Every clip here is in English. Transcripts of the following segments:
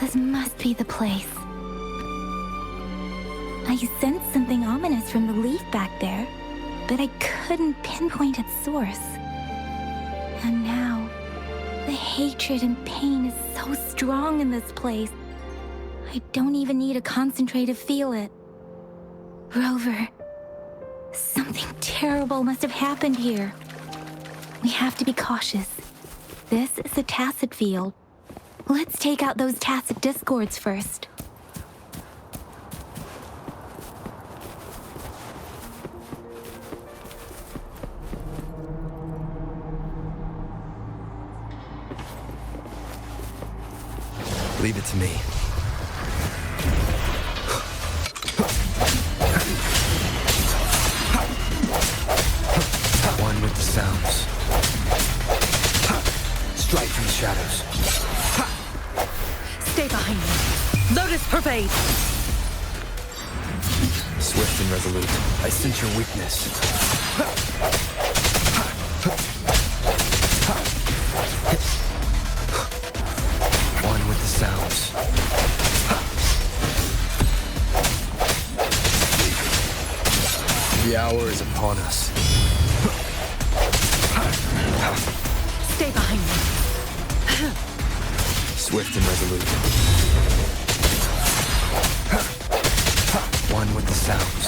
This must be the place. I sensed something ominous from the leaf back there, but I couldn't pinpoint its source. And now, the hatred and pain is so strong in this place. I don't even need to concentrate to feel it. Rover, something terrible must have happened here. We have to be cautious. This is a tacit field. Let's take out those tacit discords first. Leave it to me. One with the sounds. Strike from the shadows. Stay behind me. Lotus pervade. Swift and resolute. I sense your weakness. One with the sounds. The hour is upon us. Stay behind me. Swift and resolute. One with the sounds.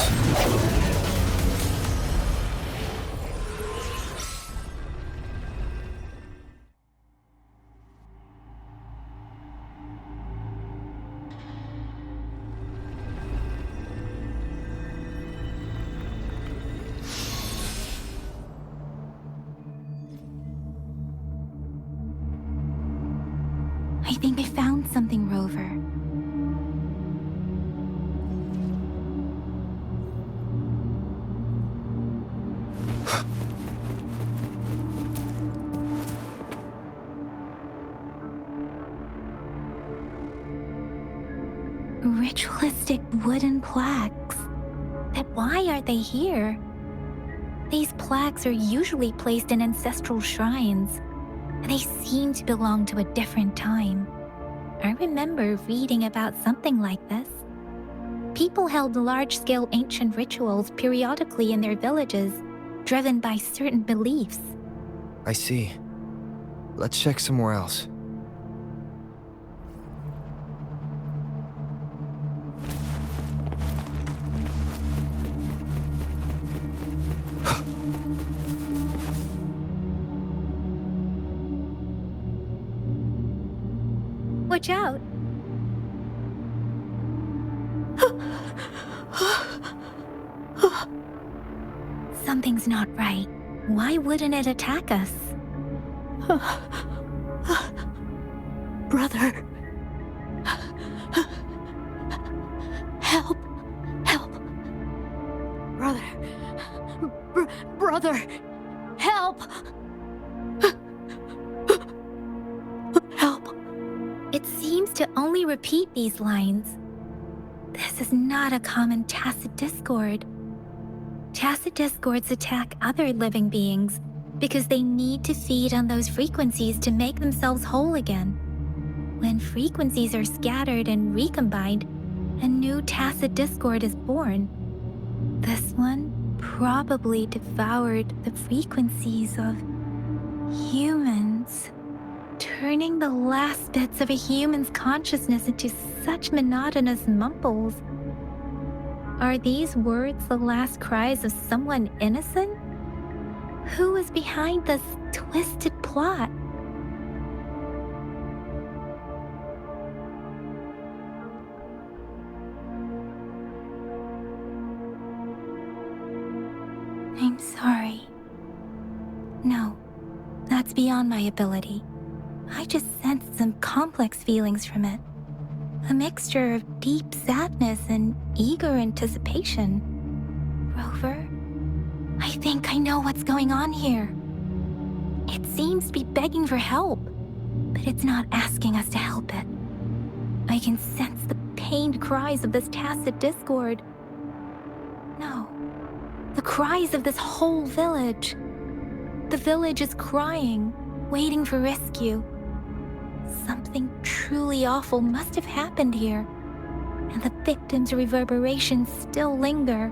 I think I found something, Rover. Ritualistic wooden plaques. But why are they here? These plaques are usually placed in ancestral shrines. They seem to belong to a different time. I remember reading about something like this. People held large-scale ancient rituals periodically in their villages, driven by certain beliefs. I see. Let's check somewhere else. Watch out! Something's not right. Why wouldn't it attack us? Brother. Help. Help. Brother. Brother. Help. Help. It seems to only repeat these lines. This is not a common tacit discord. Tacit discords attack other living beings because they need to feed on those frequencies to make themselves whole again. When frequencies are scattered and recombined, a new tacit discord is born. This one probably devoured the frequencies of humans, turning the last bits of a human's consciousness into such monotonous mumbles. Are these words the last cries of someone innocent? Who is behind this twisted plot? I'm sorry. No, that's beyond my ability. I just sensed some complex feelings from it. A mixture of deep sadness and eager anticipation. Rover, I think I know what's going on here. It seems to be begging for help, but it's not asking us to help it. I can sense the pained cries of this tacit discord. No, the cries of this whole village. The village is crying, waiting for rescue. Something true truly awful must have happened here, and the victims' reverberations still linger.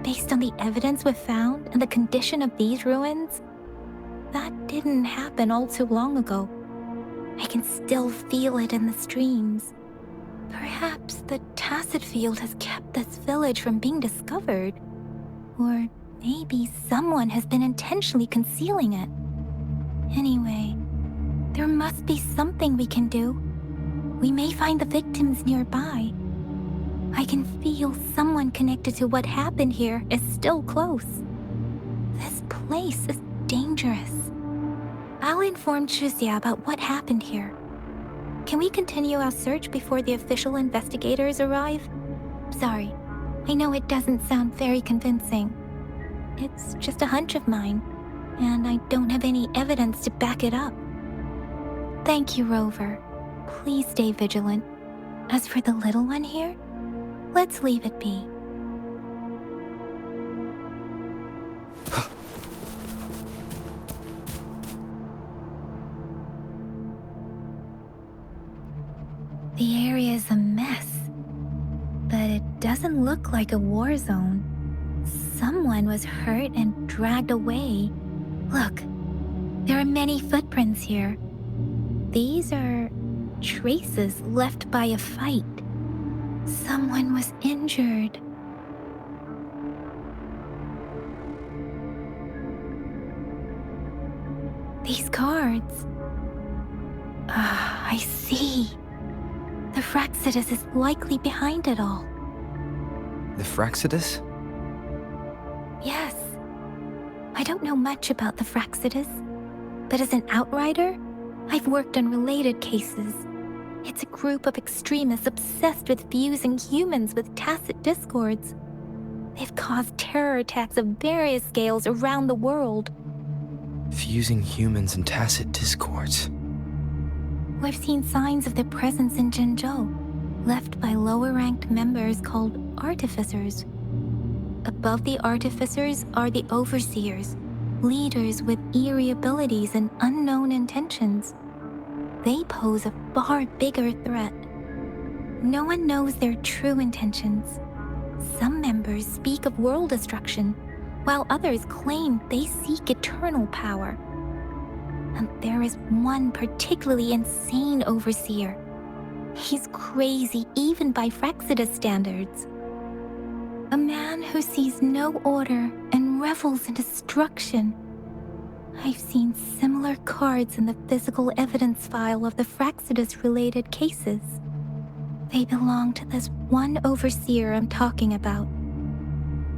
Based on the evidence we've found and the condition of these ruins, that didn't happen all too long ago. I can still feel it in the streams. Perhaps the tacit field has kept this village from being discovered. Or maybe someone has been intentionally concealing it. Anyway, there must be something we can do. We may find the victims nearby. I can feel someone connected to what happened here is still close. This place is dangerous. I'll inform Chuzia about what happened here. Can we continue our search before the official investigators arrive? Sorry, I know it doesn't sound very convincing. It's just a hunch of mine, and I don't have any evidence to back it up. Thank you, Rover. Please stay vigilant. As for the little one here, let's leave it be. The area is a mess, but it doesn't look like a war zone. Someone was hurt and dragged away. Look, there are many footprints here. These are traces left by a fight. Someone was injured. These cards. I see. The Fraxidus is likely behind it all. The Fraxidus? Yes. I don't know much about the Fraxidus, but as an outrider, I've worked on related cases. It's a group of extremists obsessed with fusing humans with tacit discords. They've caused terror attacks of various scales around the world. Fusing humans and tacit discords. We've seen signs of their presence in Jinzhou, left by lower-ranked members called artificers. Above the artificers are the overseers, leaders with eerie abilities and unknown intentions. They pose a far bigger threat. No one knows their true intentions. Some members speak of world destruction, while others claim they seek eternal power. And there is one particularly insane overseer. He's crazy even by Fraxidus standards. A man who sees no order and revels in destruction. I've seen similar cards in the physical evidence file of the Fraxidus-related cases. They belong to this one overseer I'm talking about.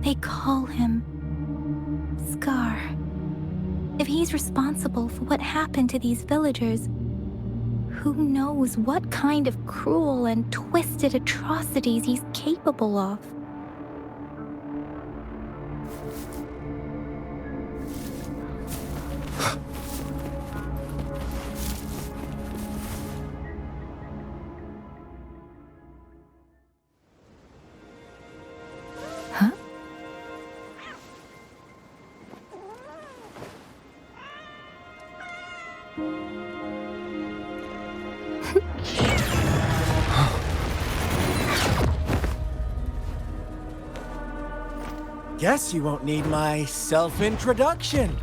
They call him Scar. If he's responsible for what happened to these villagers, who knows what kind of cruel and twisted atrocities he's capable of? Huh? Guess you won't need my self-introduction.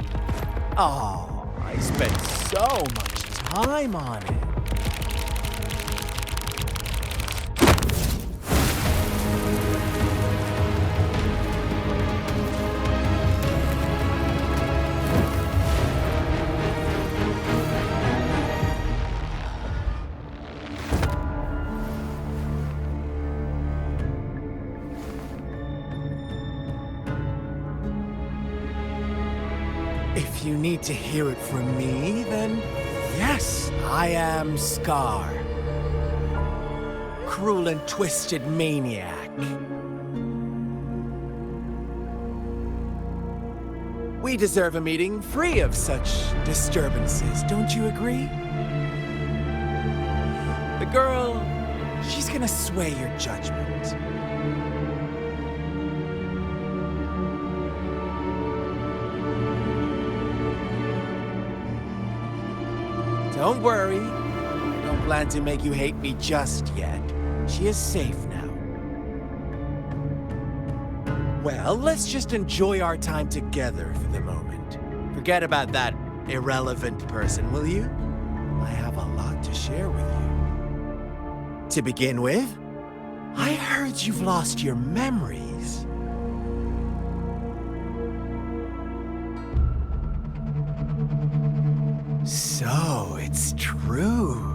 Oh, I spent so much time on it. If you need to hear it from me, then yes, I am Scar. Cruel and twisted maniac. We deserve a meeting free of such disturbances, don't you agree? The girl, she's gonna sway your judgment. Don't worry, I don't plan to make you hate me just yet. She is safe now. Well, let's just enjoy our time together for the moment. Forget about that irrelevant person, will you? I have a lot to share with you. To begin with, I heard you've lost your memories. So, it's true.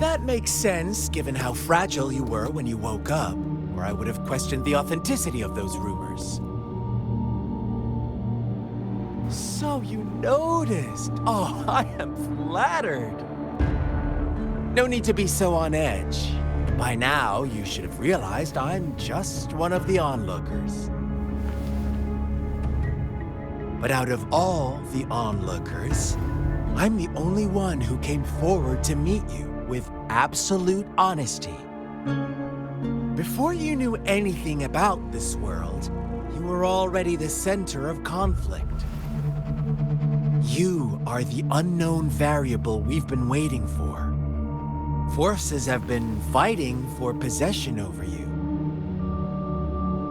That makes sense, given how fragile you were when you woke up, or I would have questioned the authenticity of those rumors. So you noticed. Oh, I am flattered. No need to be so on edge. By now, you should have realized I'm just one of the onlookers. But out of all the onlookers, I'm the only one who came forward to meet you with absolute honesty. Before you knew anything about this world, you were already the center of conflict. You are the unknown variable we've been waiting for. Forces have been fighting for possession over you.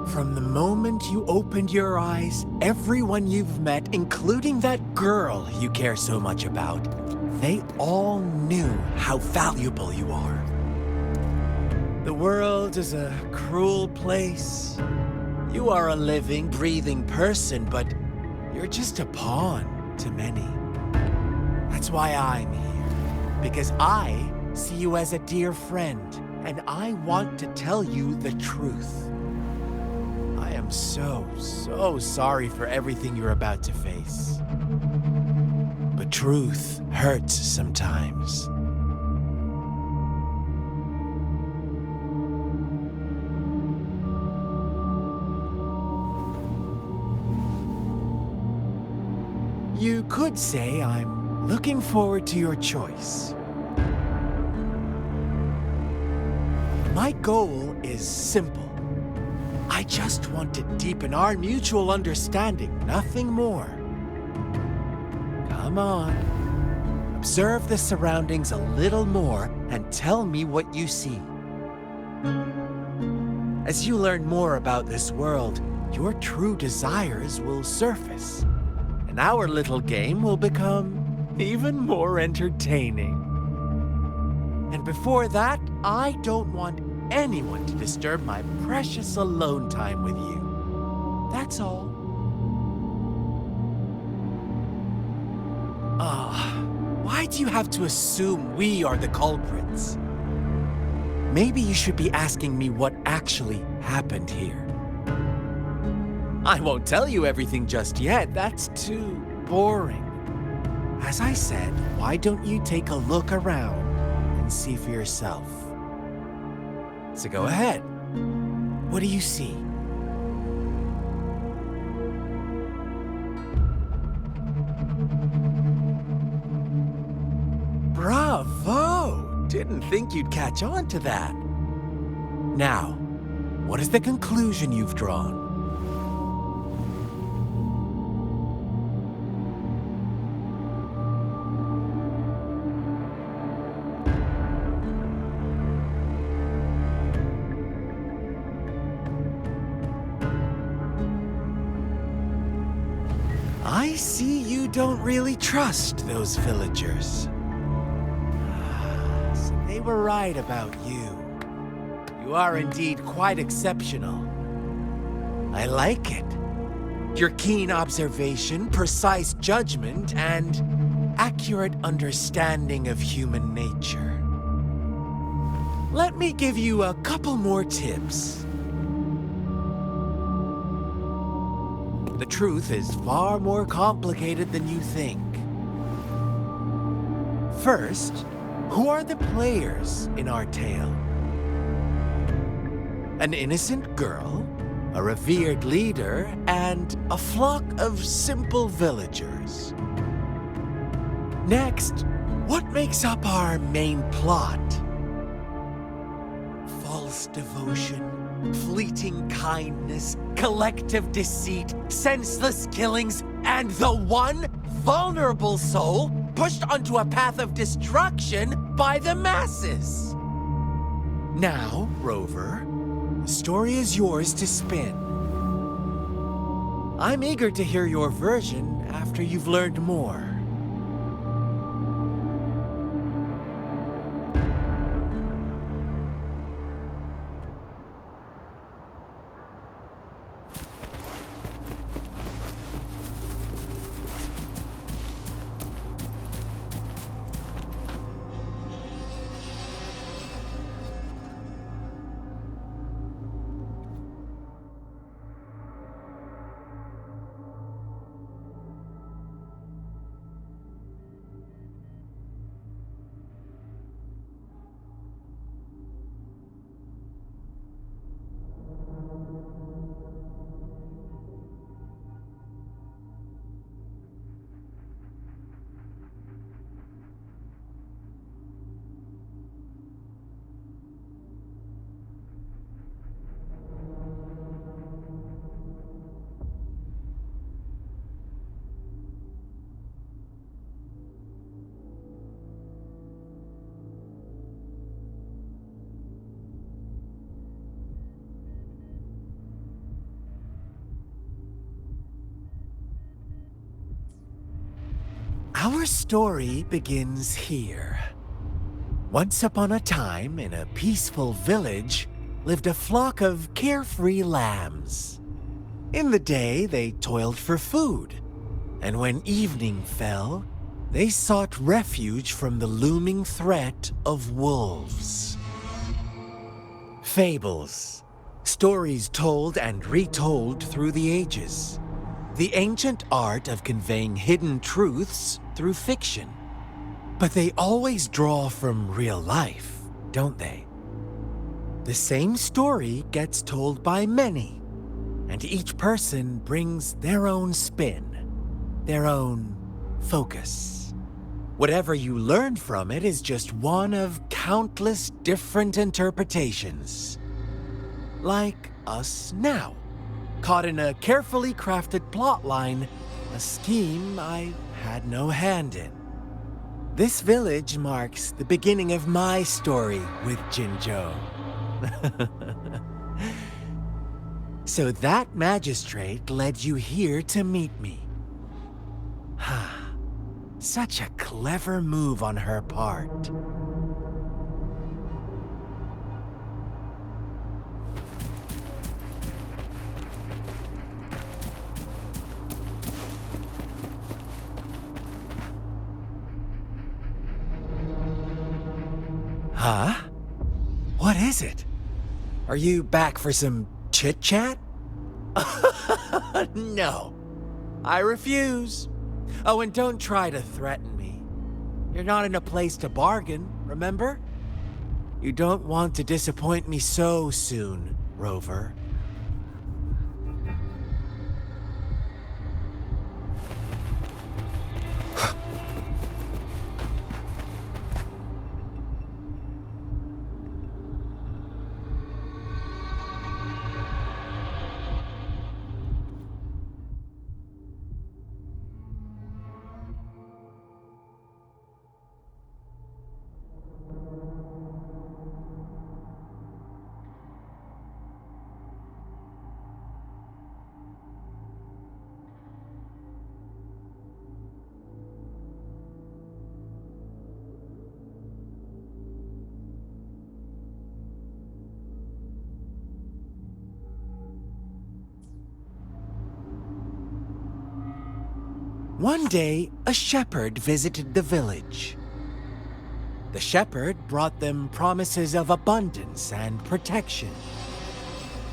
From the moment you opened your eyes, everyone you've met, including that girl you care so much about, they all knew how valuable you are. The world is a cruel place. You are a living, breathing person, but you're just a pawn to many. That's why I'm here, because I see you as a dear friend, and I want to tell you the truth. I am so sorry for everything you're about to face. But truth hurts sometimes. You could say I'm looking forward to your choice. My goal is simple. I just want to deepen our mutual understanding, nothing more. Come on. Observe the surroundings a little more and tell me what you see. As you learn more about this world, your true desires will surface, and our little game will become even more entertaining. And before that, I don't want anyone to disturb my precious alone time with you. That's all. Why do you have to assume we are the culprits? Maybe you should be asking me what actually happened here. I won't tell you everything just yet. That's too boring. As I said, why don't you take a look around and see for yourself? So go ahead. What do you see? Bravo! Didn't think you'd catch on to that. Now, what is the conclusion you've drawn? I see you don't really trust those villagers. So they were right about you. You are indeed quite exceptional. I like it. Your keen observation, precise judgment, and accurate understanding of human nature. Let me give you a couple more tips. The truth is far more complicated than you think. First, who are the players in our tale? An innocent girl, a revered leader, and a flock of simple villagers. Next, what makes up our main plot? False devotion, fleeting kindness, collective deceit, senseless killings, and the one vulnerable soul pushed onto a path of destruction by the masses. Now, Rover, the story is yours to spin. I'm eager to hear your version after you've learned more. Our story begins here. Once upon a time, in a peaceful village, lived a flock of carefree lambs. In the day, they toiled for food, and when evening fell, they sought refuge from the looming threat of wolves. Fables, stories told and retold through the ages. The ancient art of conveying hidden truths through fiction. But they always draw from real life, don't they? The same story gets told by many, and each person brings their own spin, their own focus. Whatever you learn from it is just one of countless different interpretations. Like us now, caught in a carefully crafted plotline, a scheme I had no hand in. This village marks the beginning of my story with Jinzhou. So that magistrate led you here to meet me. Such a clever move on her part. Huh? What is it? Are you back for some chit-chat? No. I refuse. Oh, and don't try to threaten me. You're not in a place to bargain, remember? You don't want to disappoint me so soon, Rover. One day, a shepherd visited the village. The shepherd brought them promises of abundance and protection.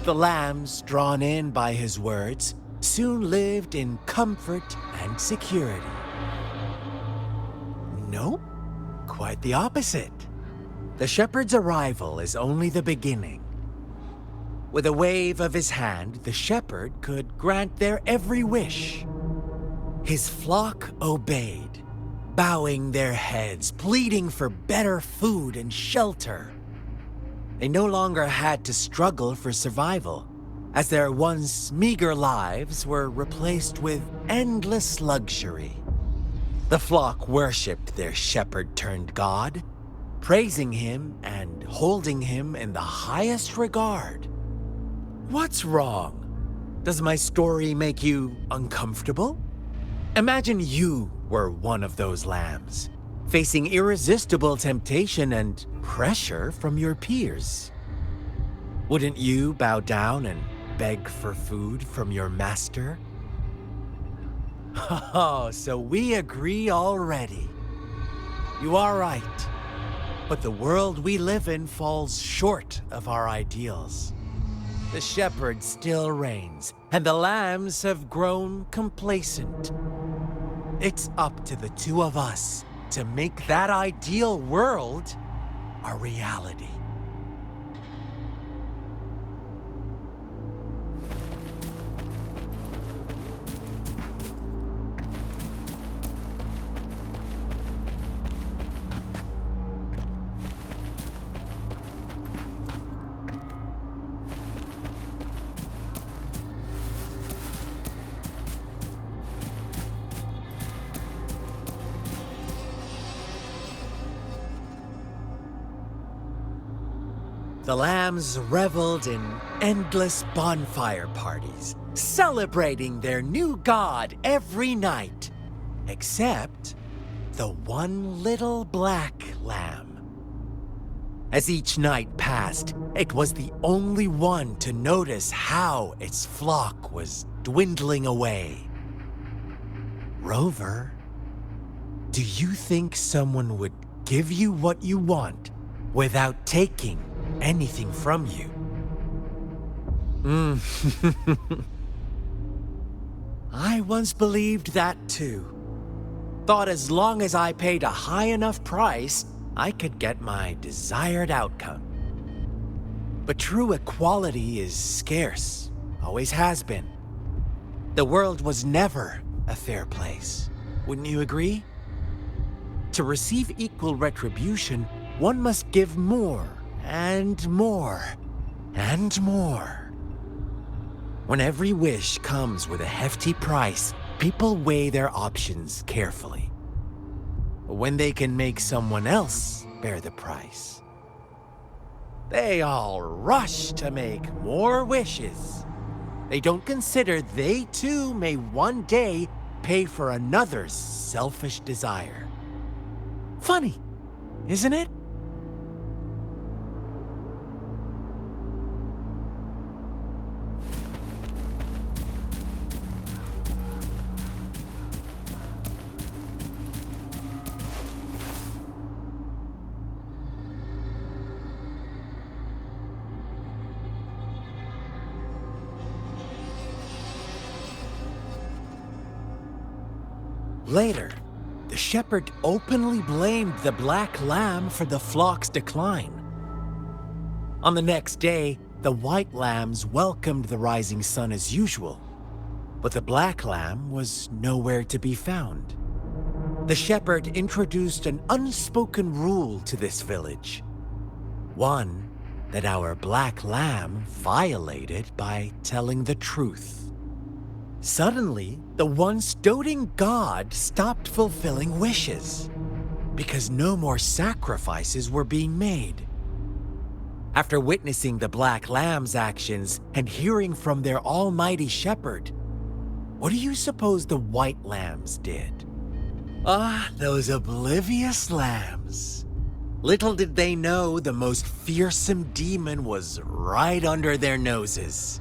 The lambs, drawn in by his words, soon lived in comfort and security. Nope, quite the opposite. The shepherd's arrival is only the beginning. With a wave of his hand, the shepherd could grant their every wish. His flock obeyed, bowing their heads, pleading for better food and shelter. They no longer had to struggle for survival, as their once meager lives were replaced with endless luxury. The flock worshipped their shepherd-turned-god, praising him and holding him in the highest regard. What's wrong? Does my story make you uncomfortable? Imagine you were one of those lambs, facing irresistible temptation and pressure from your peers. Wouldn't you bow down and beg for food from your master? Oh, so we agree already. You are right. But the world we live in falls short of our ideals. The shepherd still reigns, and the lambs have grown complacent. It's up to the two of us to make that ideal world a reality. The lambs reveled in endless bonfire parties, celebrating their new god every night, except the one little black lamb. As each night passed, it was the only one to notice how its flock was dwindling away. Rover, do you think someone would give you what you want without taking anything from you? I once believed that too. Thought as long as I paid a high enough price, I could get my desired outcome. But true equality is scarce, always has been. The world was never a fair place, wouldn't you agree? To receive equal retribution, one must give more and more and more. When every wish comes with a hefty price, people weigh their options carefully. When they can make someone else bear the price, they all rush to make more wishes. They don't consider they too may one day pay for another's selfish desire. Funny, isn't it? Later, the shepherd openly blamed the black lamb for the flock's decline. On the next day, the white lambs welcomed the rising sun as usual, but the black lamb was nowhere to be found. The shepherd introduced an unspoken rule to this village, one that our black lamb violated by telling the truth. Suddenly, the once doting god stopped fulfilling wishes because no more sacrifices were being made. After witnessing the black lamb's actions and hearing from their almighty shepherd, what do you suppose the white lambs did? Ah, those oblivious lambs. Little did they know the most fearsome demon was right under their noses.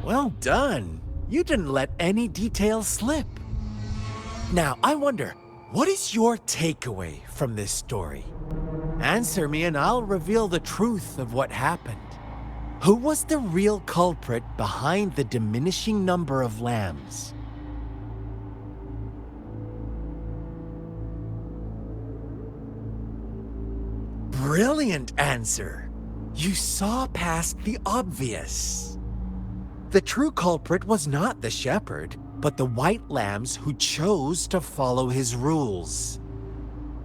Well done. You didn't let any details slip. Now, I wonder, what is your takeaway from this story? Answer me and I'll reveal the truth of what happened. Who was the real culprit behind the diminishing number of lambs? Brilliant answer. You saw past the obvious. The true culprit was not the shepherd, but the white lambs who chose to follow his rules.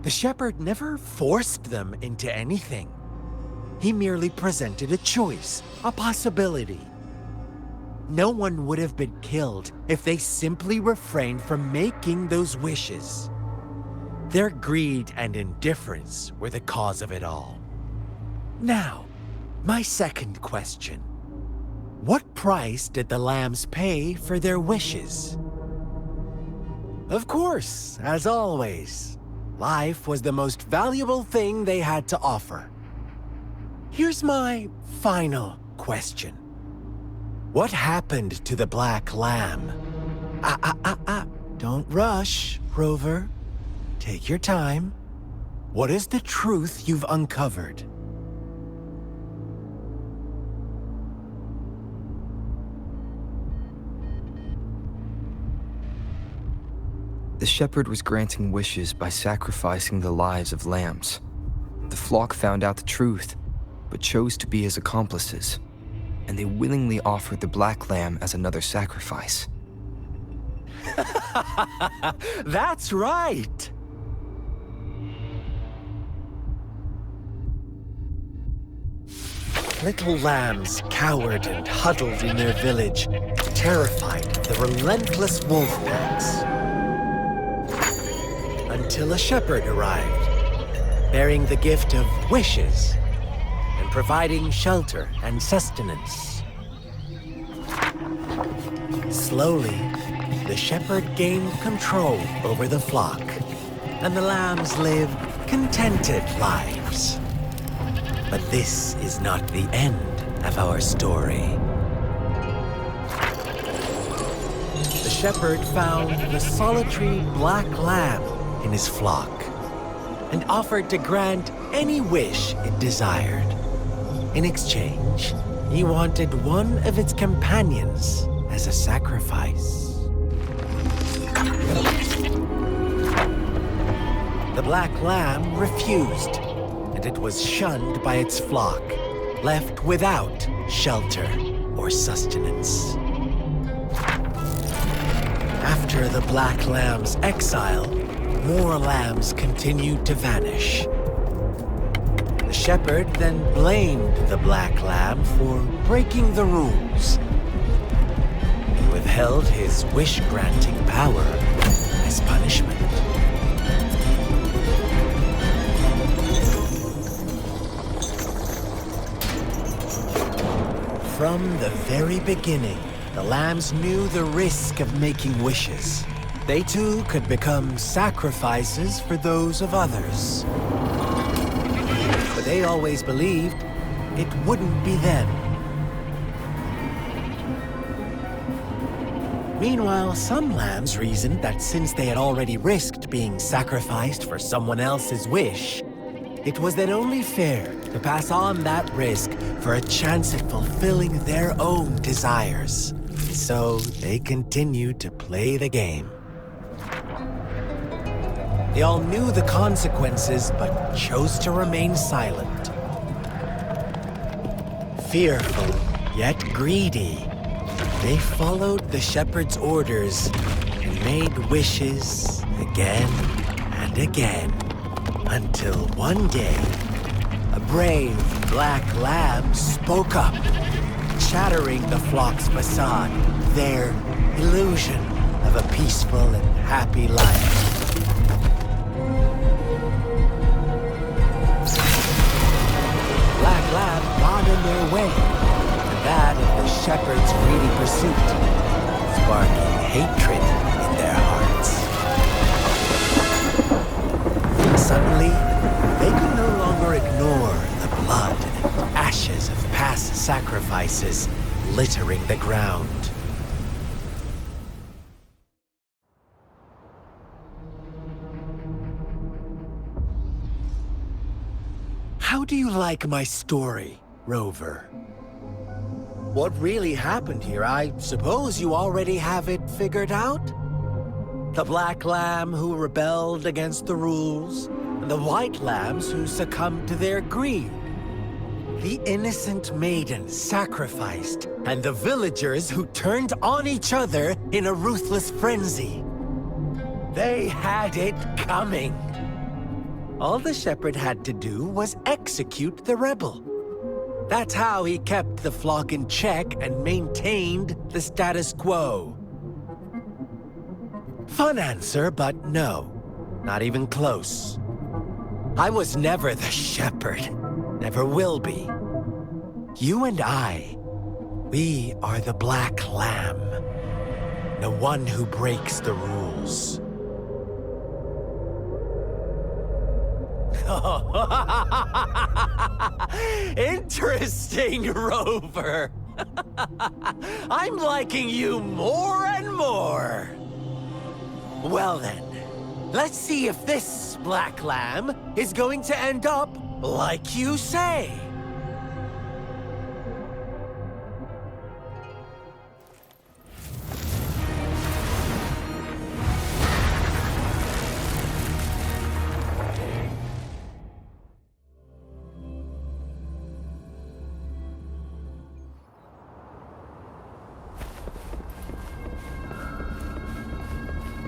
The shepherd never forced them into anything. He merely presented a choice, a possibility. No one would have been killed if they simply refrained from making those wishes. Their greed and indifference were the cause of it all. Now, my second question. What price did the lambs pay for their wishes? Of course, as always, life was the most valuable thing they had to offer. Here's my final question. What happened to the black lamb? Don't rush, Rover. Take your time. What is the truth you've uncovered? The shepherd was granting wishes by sacrificing the lives of lambs. The flock found out the truth, but chose to be his accomplices, and they willingly offered the black lamb as another sacrifice. That's right! Little lambs cowered and huddled in their village, terrified of the relentless wolf packs. Until a shepherd arrived, bearing the gift of wishes and providing shelter and sustenance. Slowly, the shepherd gained control over the flock, and the lambs lived contented lives. But this is not the end of our story. The shepherd found the solitary black lamb in his flock and offered to grant any wish it desired. In exchange, he wanted one of its companions as a sacrifice. The black lamb refused, and it was shunned by its flock, left without shelter or sustenance. After the black lamb's exile, more lambs continued to vanish. The shepherd then blamed the black lamb for breaking the rules. He withheld his wish-granting power as punishment. From the very beginning, the lambs knew the risk of making wishes. They too could become sacrifices for those of others. But they always believed it wouldn't be them. Meanwhile, some lambs reasoned that since they had already risked being sacrificed for someone else's wish, it was then only fair to pass on that risk for a chance at fulfilling their own desires. So they continued to play the game. They all knew the consequences, but chose to remain silent. Fearful, yet greedy, they followed the shepherd's orders and made wishes again and again, until one day, a brave black lamb spoke up, shattering the flock's facade, their illusion of a peaceful and happy life. Black lamb got in their way, and that of the shepherd's greedy pursuit, sparking hatred in their hearts. Suddenly, they could no longer ignore the blood and ashes of past sacrifices littering the ground. How do you like my story, Rover? What really happened here? I suppose you already have it figured out? The black lamb who rebelled against the rules, and the white lambs who succumbed to their greed. The innocent maiden sacrificed, and the villagers who turned on each other in a ruthless frenzy. They had it coming. All the shepherd had to do was execute the rebel. That's how he kept the flock in check and maintained the status quo. Fun answer, but no. Not even close. I was never the shepherd. Never will be. You and I, we are the black lamb. The one who breaks the rules. Interesting, Rover. I'm liking you more and more. Well then, let's see if this black lamb is going to end up like you say.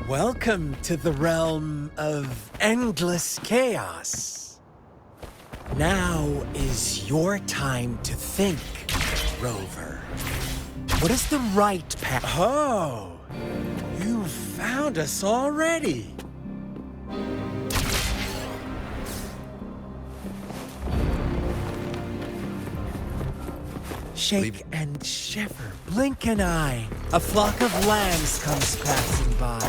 Welcome to the realm of endless chaos. Now is your time to think, Rover. What is the right path? Oh, you found us already. Shake and shiver, blink an eye. A flock of lambs comes passing by.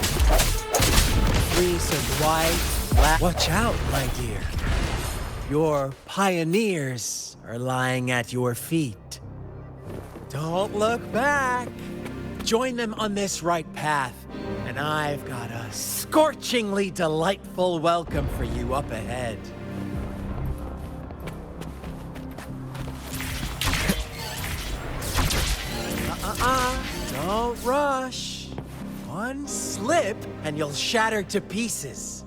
Fleece and white, watch out, my dear. Your pioneers are lying at your feet. Don't look back. Join them on this right path, and I've got a scorchingly delightful welcome for you up ahead. Don't rush. One slip and you'll shatter to pieces.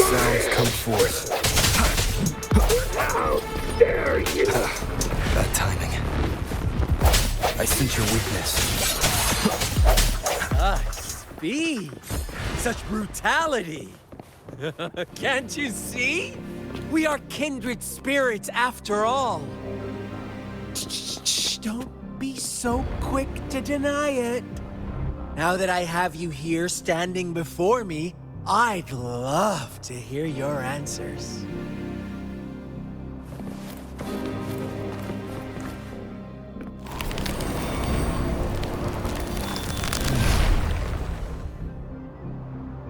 Sounds come forth. How dare you! Bad timing. I sense your weakness. Speed! Such brutality! Can't you see? We are kindred spirits after all. Shh, don't be so quick to deny it. Now that I have you here standing before me, I'd love to hear your answers.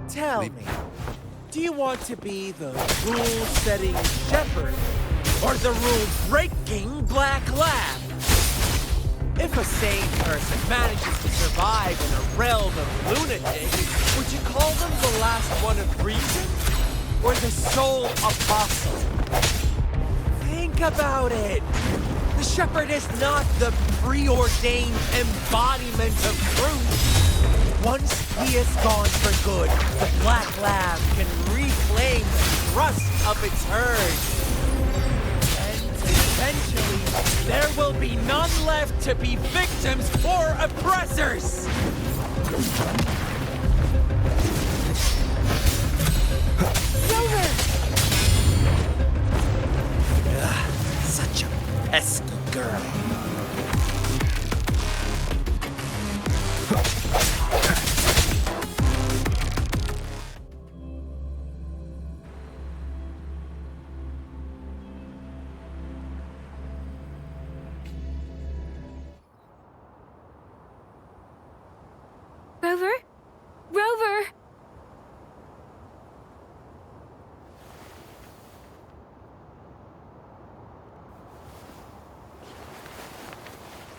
Tell me, do you want to be the rule-setting shepherd or the rule-breaking black lamb? If a sane person manages to survive in a realm of lunatics, would you call them the last one of reason or the sole apostle? Think about it. The shepherd is not the preordained embodiment of truth. Once he is gone for good, the black lamb can reclaim the trust of its herd. And eventually, there will be none left to be victims or oppressors! Rover! Such a pesky girl. Rover? Rover!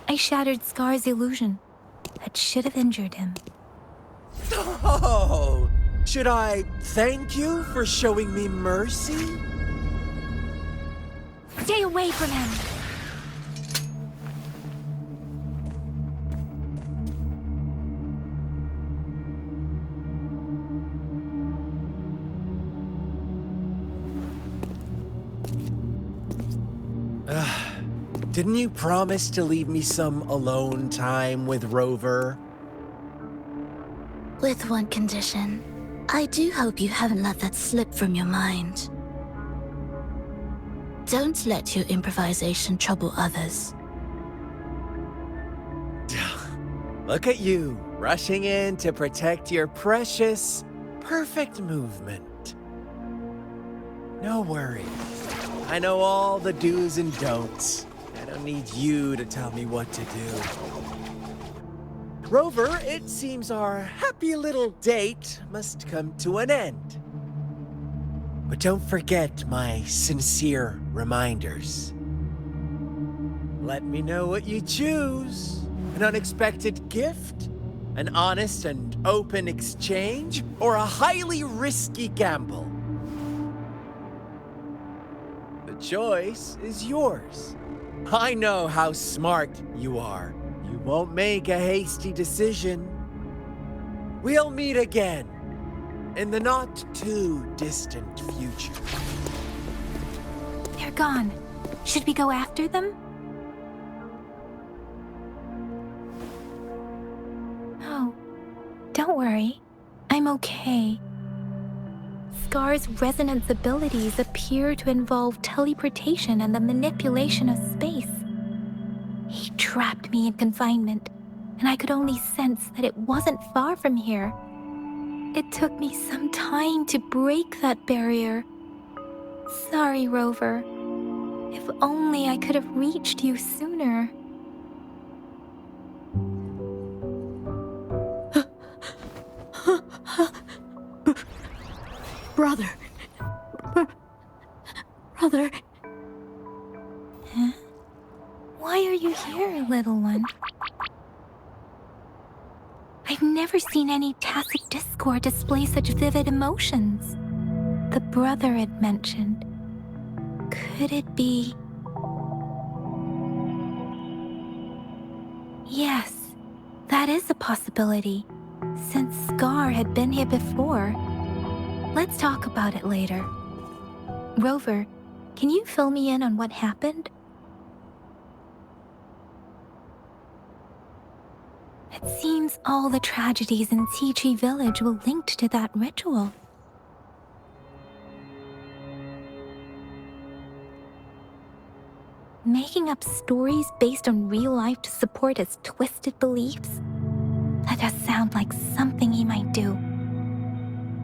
I shattered Scar's illusion. That should have injured him. Oh! Should I thank you for showing me mercy? Stay away from him! Didn't you promise to leave me some alone time with Rover? With one condition. I do hope you haven't let that slip from your mind. Don't let your improvisation trouble others. Look at you, rushing in to protect your precious, perfect movement. No worries. I know all the do's and don'ts. I don't need you to tell me what to do. Rover, it seems our happy little date must come to an end. But don't forget my sincere reminders. Let me know what you choose. An unexpected gift? An honest and open exchange? Or a highly risky gamble? The choice is yours. I know how smart you are. You won't make a hasty decision. We'll meet again in the not-too-distant future. They're gone. Should we go after them? No. Don't worry. I'm okay. Scar's resonance abilities appear to involve teleportation and the manipulation of space. He trapped me in confinement, and I could only sense that it wasn't far from here. It took me some time to break that barrier. Sorry, Rover. If only I could have reached you sooner. Brother. Brother. Huh? Why are you here, little one? I've never seen any tacit discord display such vivid emotions. The brother had mentioned. Could it be... Yes, that is a possibility, since Scar had been here before. Let's talk about it later. Rover, can you fill me in on what happened? It seems all the tragedies in Tea Village were linked to that ritual. Making up stories based on real life to support his twisted beliefs? That does sound like something he might do.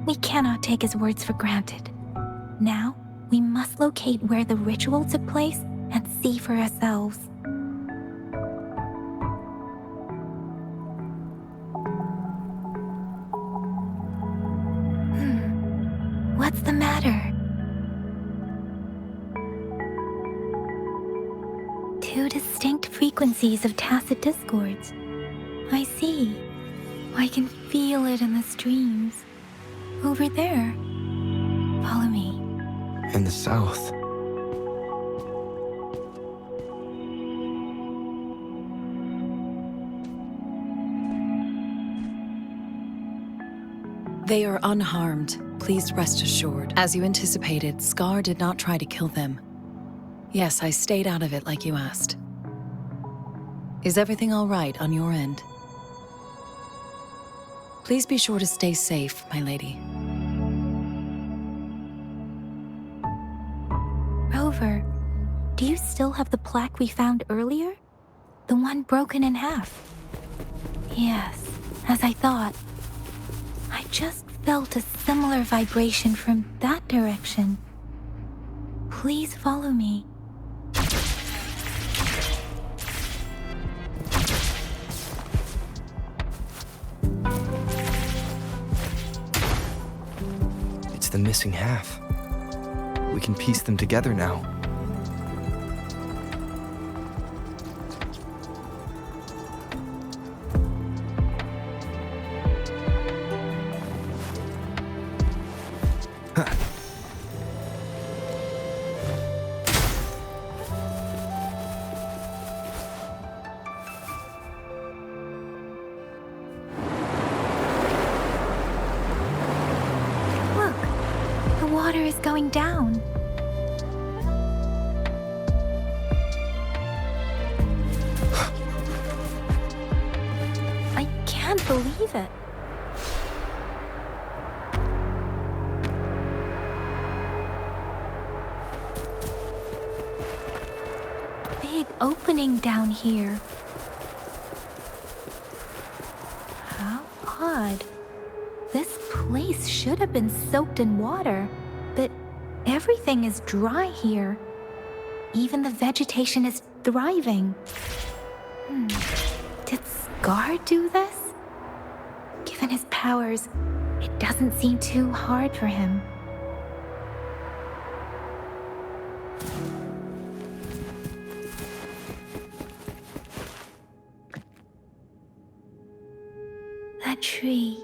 We cannot take his words for granted. Now, we must locate where the ritual took place and see for ourselves. What's the matter? Two distinct frequencies of tacit discords. I see. I can feel it in the streams. Over there. Follow me. In the south. They are unharmed. Please rest assured. As you anticipated, Scar did not try to kill them. Yes, I stayed out of it like you asked. Is everything all right on your end? Please be sure to stay safe, my lady. Rover, do you still have the plaque we found earlier? The one broken in half? Yes, as I thought. I just felt a similar vibration from that direction. Please follow me. It's the missing half. We can piece them together now. Look, the water is going down. believe it. Big opening down here. How odd. This place should have been soaked in water, but everything is dry here. Even the vegetation is thriving. Did Scar do this? Given his powers, it doesn't seem too hard for him. That tree.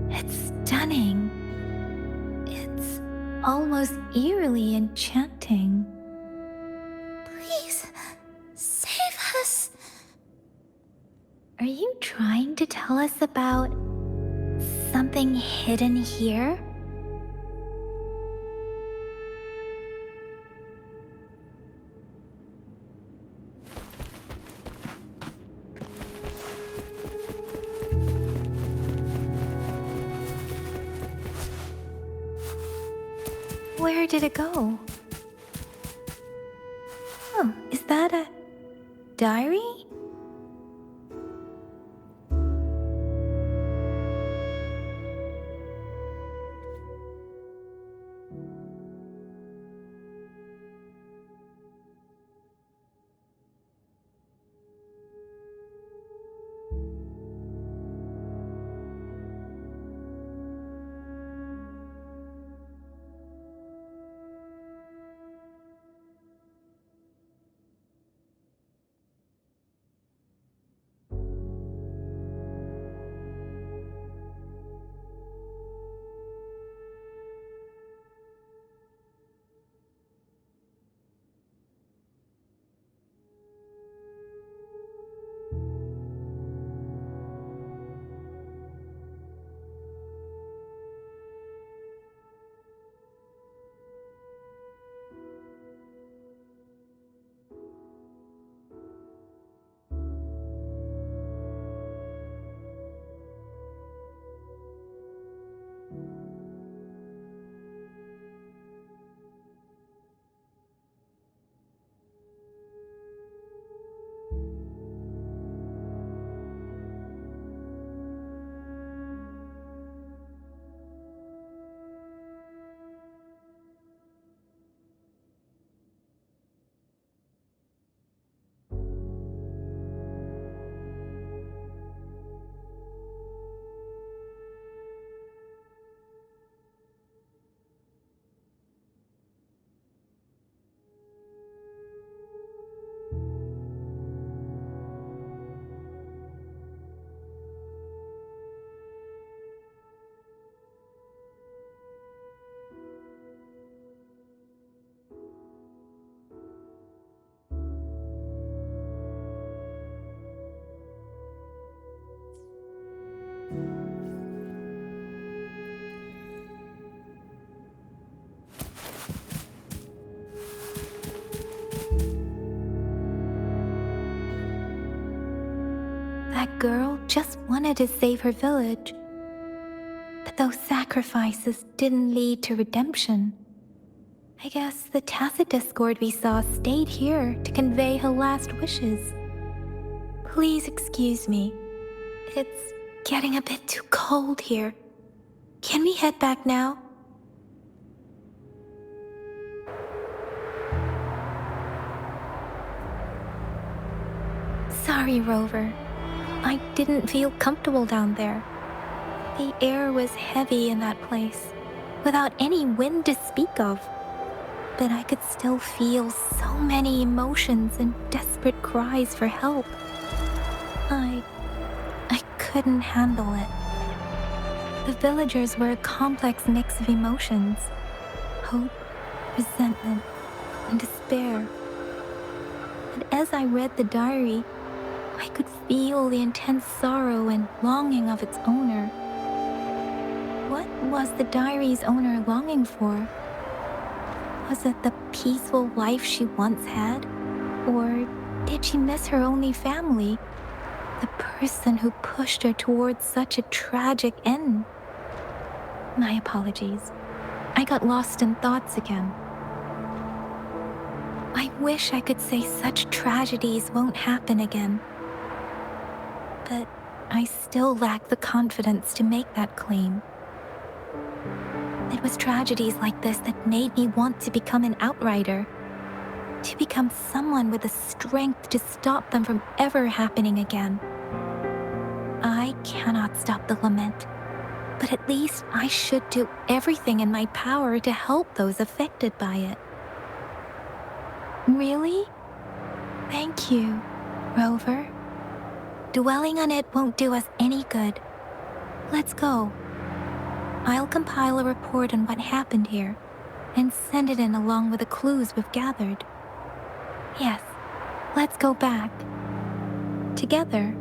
It's stunning. It's almost eerily enchanting. Please, save us. Are you trying to tell us about something hidden here? Where did it go? Oh, is that a diary? That girl just wanted to save her village. But those sacrifices didn't lead to redemption. I guess the tacit discord we saw stayed here to convey her last wishes. Please excuse me. It's getting a bit too cold here. Can we head back now? Sorry, Rover. I didn't feel comfortable down there. The air was heavy in that place, without any wind to speak of. But I could still feel so many emotions and desperate cries for help. I couldn't handle it. The villagers were a complex mix of emotions: hope, resentment, and despair. And as I read the diary, I could feel the intense sorrow and longing of its owner. What was the diary's owner longing for? Was it the peaceful life she once had? Or did she miss her only family? the person who pushed her towards such a tragic end. My apologies. I got lost in thoughts again. I wish I could say such tragedies won't happen again. But I still lack the confidence to make that claim. It was tragedies like this that made me want to become an outrider. To become someone with the strength to stop them from ever happening again. I cannot stop the lament, but at least I should do everything in my power to help those affected by it. Really? Thank you, Rover. Dwelling on it won't do us any good. Let's go. I'll compile a report on what happened here and send it in along with the clues we've gathered. Yes, let's go back. Together,